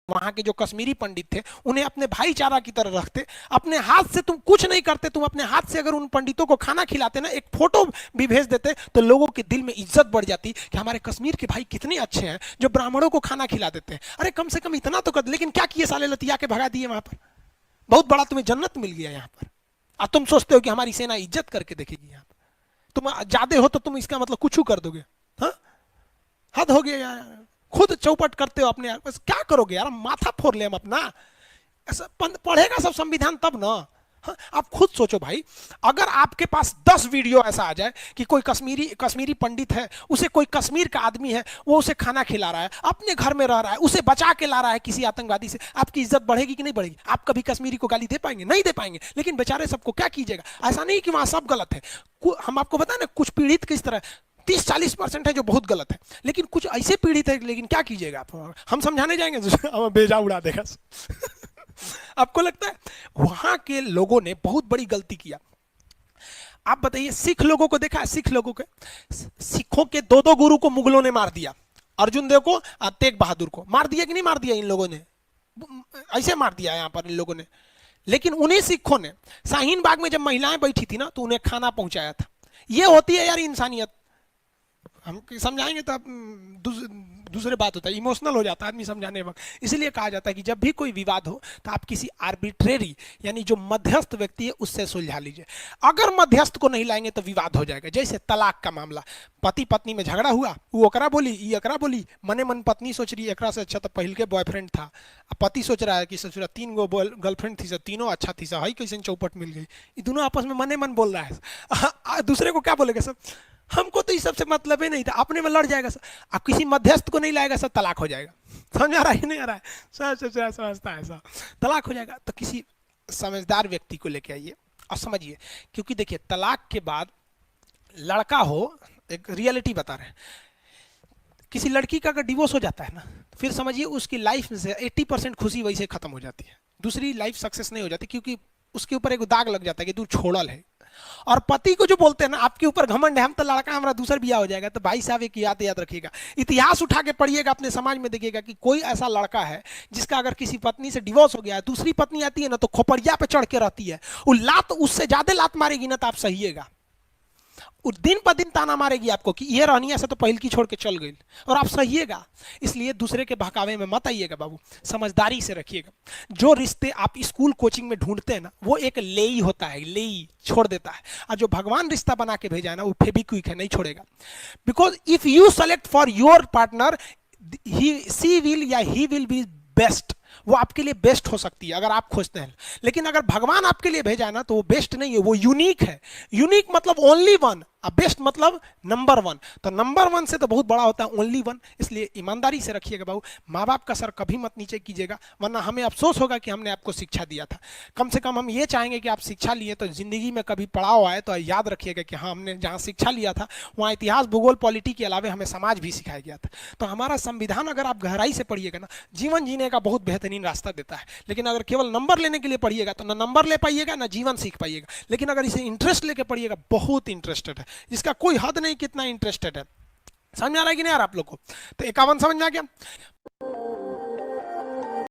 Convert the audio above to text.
वहां के जो कश्मीरी पंडित थे उन्हें अपने भाईचारा की तरह रखते, अपने हाथ से तुम कुछ नहीं करते, तुम अपने हाथ से अगर उन पंडितों को खाना खिलाते ना, एक फोटो भी भेज देते, तो लोगों के दिल में इज्जत बढ़ जाती कि हमारे कश्मीर के भाई कितने अच्छे हैं जो ब्राह्मणों को खाना खिला देते हैं। अरे कम से कम इतना तो कर, लेकिन क्या किए साले, लतिया के भगा दिए वहां पर। बहुत बड़ा तुम्हें जन्नत मिल गया यहाँ पर, और तुम सोचते हो कि हमारी सेना इज्जत करके देखेगी यहाँ पर। तुम ज्यादा हो तो तुम इसका मतलब कुछ कर दोगे। हाँ, हद हो गया यार। खुद चौपट करते हो अपने आप, बस क्या करोगे यार, माथा फोड़ ले हम अपना। ऐसा पढ़ेगा सब संविधान तब ना। हाँ, आप खुद सोचो भाई, अगर आपके पास 10 वीडियो ऐसा आ जाए कि कोई कश्मीरी कश्मीरी पंडित है, उसे कोई कश्मीर का आदमी है, वो उसे खाना खिला रहा है, अपने घर में रह रहा है, उसे बचा के ला रहा है किसी आतंकवादी से, आपकी इज्जत बढ़ेगी कि नहीं बढ़ेगी? आप कभी कश्मीरी को गाली दे पाएंगे? नहीं दे पाएंगे। लेकिन बेचारे सबको क्या कीजिएगा, ऐसा नहीं कि वहां सब गलत है। हम आपको बताएं ना, कुछ पीड़ित किस तरह 30-40% है जो बहुत गलत है, लेकिन कुछ ऐसे पीड़ित है, लेकिन क्या कीजिएगा आप, हम समझाने जाएंगे हम बेजा उड़ा देगा। आपको लगता है वहां के लोगों ने बहुत बड़ी गलती किया? आप बताइए, सिख लोगों को देखा है? सिख लोगों के, सिखों के 2-2 गुरु को मुगलों ने मार दिया। अर्जुन देव को, तेग बहादुर को मार दिया कि नहीं मार दिया? इन लोगों ने ऐसे मार दिया यहां पर इन लोगों ने। लेकिन उन्हीं सिखों ने शाहीन बाग में जब महिलाएं बैठी थी ना, तो उन्हें खाना पहुंचाया था। ये होती है यार इंसानियत। हम समझाएंगे तो दूसरे बात होता है, इमोशनल हो जाता है आदमी समझाने वक्त। इसलिए कहा जाता है कि जब भी कोई विवाद हो तो आप किसी आर्बिट्रेरी, यानी जो मध्यस्थ व्यक्ति है, उससे सुलझा लीजिए। अगर मध्यस्थ को नहीं लाएंगे तो विवाद हो जाएगा। जैसे तलाक का मामला, पति पत्नी में झगड़ा हुआ, वो एकरा बोली, ये एकरा बोली, मने मन पत्नी सोच रही है एकरा से अच्छा तो पहल के बॉयफ्रेंड था, पति सोच रहा है कि ससुरा 3 गो गर्लफ्रेंड थी, सब तीनों अच्छा थी, सब कैसे चौपट मिल गई। ये दोनों आपस में मने मन बोल रहा है, दूसरे को क्या बोलेगा सब, हमको तो इस सबसे मतलब ही नहीं था, अपने में लड़ जाएगा सर। आप किसी मध्यस्थ को नहीं लाएगा सर, तलाक हो जाएगा। समझ आ रहा है नहीं आ रहा है? समझता है सर, तलाक हो जाएगा। तो किसी समझदार व्यक्ति को लेके आइए और समझिए, क्योंकि देखिए तलाक के बाद लड़का हो, एक रियलिटी बता रहे हैं, किसी लड़की का अगर डिवोर्स हो जाता है ना, फिर समझिए उसकी लाइफ में से 80% खुशी वैसे खत्म हो जाती है, दूसरी लाइफ सक्सेस नहीं हो जाती, क्योंकि उसके ऊपर एक दाग लग जाता है कि तू छोड़ल है। और पति को जो बोलते हैं ना, आपके ऊपर घमंड है, हम तो लड़का हमारा दूसरा ब्याह हो जाएगा, तो भाई साहब एक याद रखिएगा, इतिहास उठा के पढ़िएगा, अपने समाज में देखिएगा कि कोई ऐसा लड़का है जिसका अगर किसी पत्नी से डिवोर्स हो गया है, दूसरी पत्नी आती है ना, तो खोपड़िया पे चढ़ के रहती है, वो लात उससे ज्यादा लात मारेगी ना, तो आप सहिएगा। दिन पर दिन ताना मारेगी आपको कि ये रहनिया से तो पहल की छोड़ के चल गई, और आप सहिएगा। इसलिए दूसरे के बहकावे में मत आइएगा बाबू, समझदारी से रखिएगा। जो रिश्ते आप स्कूल कोचिंग में ढूंढते हैं ना, वो एक लेई होता है, लेई छोड़ देता है, और जो भगवान रिश्ता बना के भेजा है ना, वो फेविक्विक है, नहीं छोड़ेगा। Because if you select for your partner, she will या ही विल बी बेस्ट, वो आपके लिए बेस्ट हो सकती है अगर आप खोजते हैं। लेकिन अगर भगवान आपके लिए भेजा है ना, तो वो बेस्ट नहीं है, वो यूनिक है। यूनिक मतलब ओनली वन, अब बेस्ट मतलब नंबर 1। तो नंबर 1 से तो बहुत बड़ा होता है ओनली 1। इसलिए ईमानदारी से रखिएगा बाबू, माँ बाप का सर कभी मत नीचे कीजिएगा, वरना हमें अफसोस होगा कि हमने आपको शिक्षा दिया था। कम से कम हम ये चाहेंगे कि आप शिक्षा लिए तो जिंदगी में कभी पड़ाव आए तो याद रखिएगा कि हाँ, हमने जहाँ शिक्षा लिया था वहाँ इतिहास, भूगोल, पॉलिटी के अलावा हमें समाज भी सिखाया गया था। तो हमारा संविधान अगर आप गहराई से पढ़िएगा ना, जीवन जीने का बहुत बेहतरीन रास्ता देता है। लेकिन अगर केवल नंबर लेने के लिए पढ़िएगा तो ना नंबर ले पाइएगा, ना जीवन सीख पाइएगा। लेकिन अगर इसे इंटरेस्ट लेके पढ़िएगा, बहुत इंटरेस्टेड है, जिसका कोई हद नहीं कितना इंटरेस्टेड है। समझ आ रहा है कि नहीं यार आप लोग को? तो 51 समझ में आ गया।